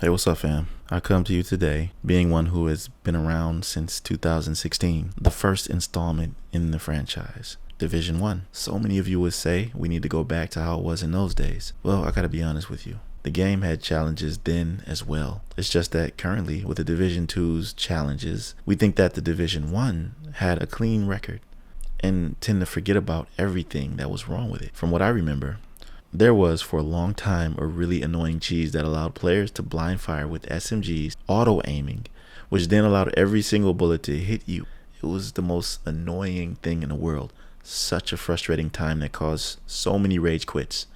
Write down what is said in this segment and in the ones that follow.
Hey, what's up, fam? I come to you today, being one who has been around since 2016, the first installment in the franchise, Division 1. So many of you would say we need to go back to how it was in those days. Well, I gotta be honest with you. The game had challenges then as well. It's just that currently, with the Division 2's challenges, we think that the Division 1 had a clean record and tend to forget about everything that was wrong with it. From what I remember, there was for a long time a really annoying cheese that allowed players to blind fire with SMGs, auto aiming, which then allowed every single bullet to hit you. It was the most annoying thing in the world. Such a frustrating time that caused so many rage quits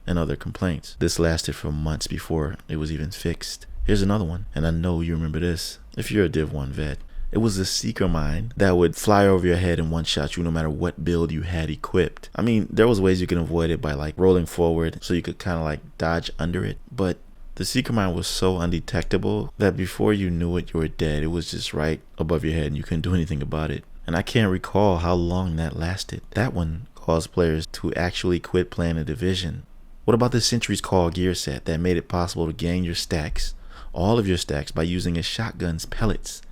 and other complaints. This lasted for months before it was even fixed. Here's another one, and I know you remember this if you're a Div 1 vet. It was the Seeker mine that would fly over your head and one-shot you no matter what build you had equipped. I mean, there was ways you can avoid it by like rolling forward so you could kind of like dodge under it, but the Seeker mine was so undetectable that before you knew it, you were dead. It was just right above your head and you couldn't do anything about it. And I can't recall how long that lasted. That one caused players to actually quit playing a division. What about the Sentry's Call gear set that made it possible to gain your stacks, all of your stacks, by using a shotgun's pellets?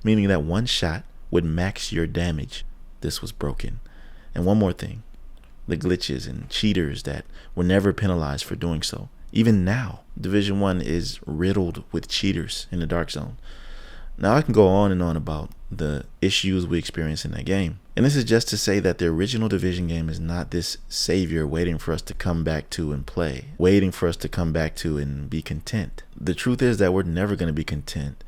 Meaning that one shot would max your damage. This was broken. And one more thing, the glitches and cheaters that were never penalized for doing so. Even now, Division 1 is riddled with cheaters in the Dark Zone. Now I can go on and on about the issues we experience in that game. And this is just to say that the original Division game is not this savior waiting for us to come back to and play, waiting for us to come back to and be content. The truth is that we're never going to be content.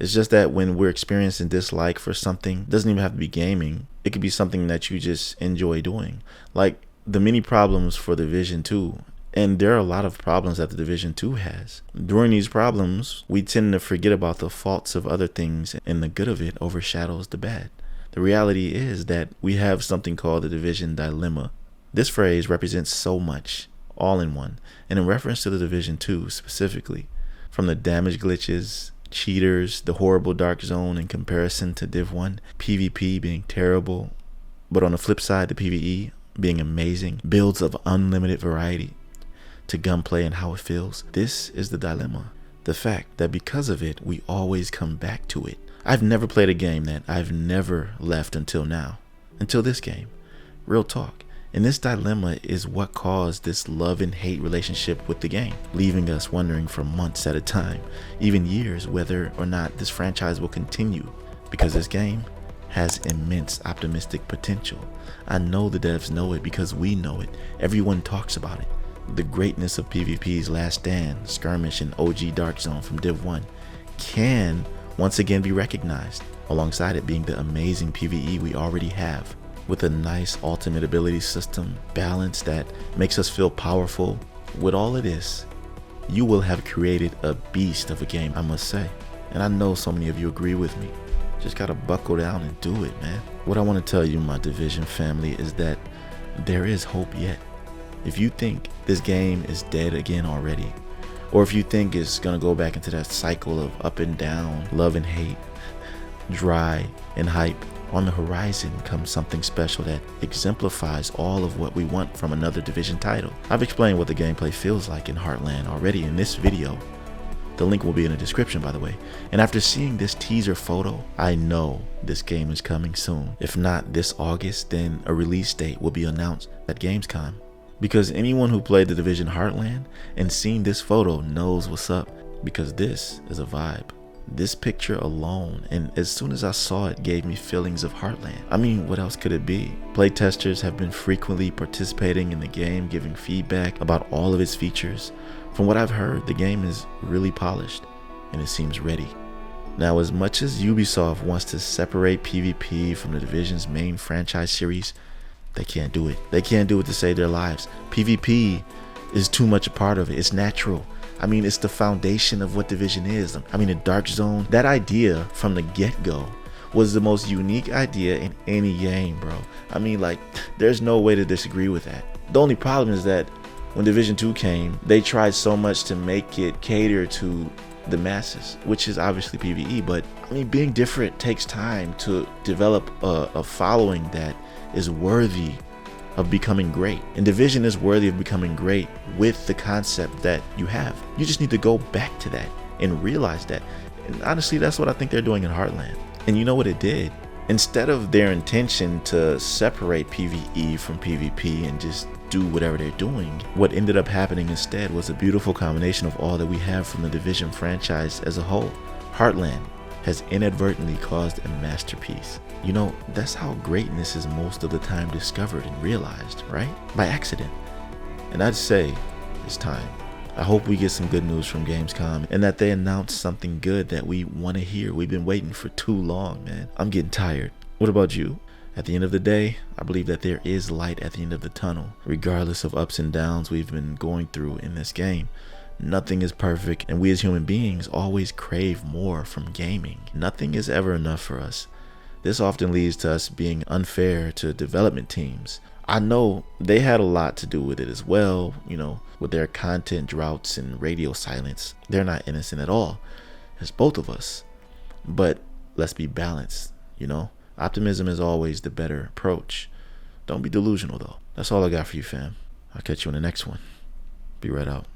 It's just that when we're experiencing dislike for something, it doesn't even have to be gaming. It could be something that you just enjoy doing. Like the many problems for Division 2. And there are a lot of problems that the Division 2 has. During these problems, we tend to forget about the faults of other things, and the good of it overshadows the bad. The reality is that we have something called the Division Dilemma. This phrase represents so much, all in one, and in reference to the Division 2 specifically. From the damage glitches, cheaters, the horrible Dark Zone in comparison to Div 1, PvP being terrible, but on the flip side, the PvE being amazing, builds of unlimited variety, to gunplay and how it feels. This is the dilemma. The fact that because of it, we always come back to it. I've never played a game that I've never left until now. Until this game. Real talk. And this dilemma is what caused this love and hate relationship with the game, leaving us wondering for months at a time, even years, whether or not this franchise will continue, because this game has immense optimistic potential. I know the devs know it because we know it. Everyone talks about it. The greatness of PvP's Last Stand, Skirmish, and OG Dark Zone from Div 1 can once again be recognized, alongside it being the amazing PvE we already have, with a nice ultimate ability system, balance that makes us feel powerful. With all of this, you will have created a beast of a game, I must say. And I know so many of you agree with me. Just gotta buckle down and do it, man. What I want to tell you, my Division family, is that there is hope yet. If you think this game is dead again already, or if you think it's gonna go back into that cycle of up and down, love and hate, dry and hype, on the horizon comes something special that exemplifies all of what we want from another Division title. I've explained what the gameplay feels like in Heartland already in this video. The link will be in the description, by the way. And after seeing this teaser photo, I know this game is coming soon. If not this August, then a release date will be announced at Gamescom. Because anyone who played the Division Heartland and seen this photo knows what's up, because this is a vibe. This picture alone, and as soon as I saw it, gave me feelings of Heartland. I mean, what else could it be? Playtesters have been frequently participating in the game, giving feedback about all of its features. From what I've heard, the game is really polished, and it seems ready. Now, as much as Ubisoft wants to separate PvP from the Division's main franchise series, they can't do it. They can't do it to save their lives. PvP is too much a part of it. It's natural. I mean, it's the foundation of what Division is. I mean, the Dark Zone, that idea from the get-go was the most unique idea in any game, bro. I mean, like, there's no way to disagree with that. The only problem is that when Division 2 came, they tried so much to make it cater to the masses, which is obviously PvE, but I mean, being different takes time to develop a following that is worthy of becoming great. And Division is worthy of becoming great with the concept that you have. You just need to go back to that. and realize that. And honestly, that's what I think they're doing in Heartland. And you know what it did? Instead of their intention to separate PvE from PvP and just do whatever they're doing, what ended up happening instead was a beautiful combination of all that we have from the Division franchise as a whole. Heartland has inadvertently caused a masterpiece. You know, that's how greatness is most of the time discovered and realized, right? By accident. And I'd say it's time. I hope we get some good news from Gamescom and that they announce something good that we want to hear. We've been waiting for too long, man. I'm getting tired. What about you? At the end of the day, I believe that there is light at the end of the tunnel, regardless of ups and downs we've been going through in this game. Nothing is perfect, and we as human beings always crave more from gaming. Nothing is ever enough for us. This often leads to us being unfair to development teams. I know they had a lot to do with it as well, you know, with their content droughts and radio silence. They're not innocent at all. It's both of us. But let's be balanced, you know. Optimism is always the better approach. Don't be delusional though. That's all I got for you, fam. I'll catch you in the next one. Be right out.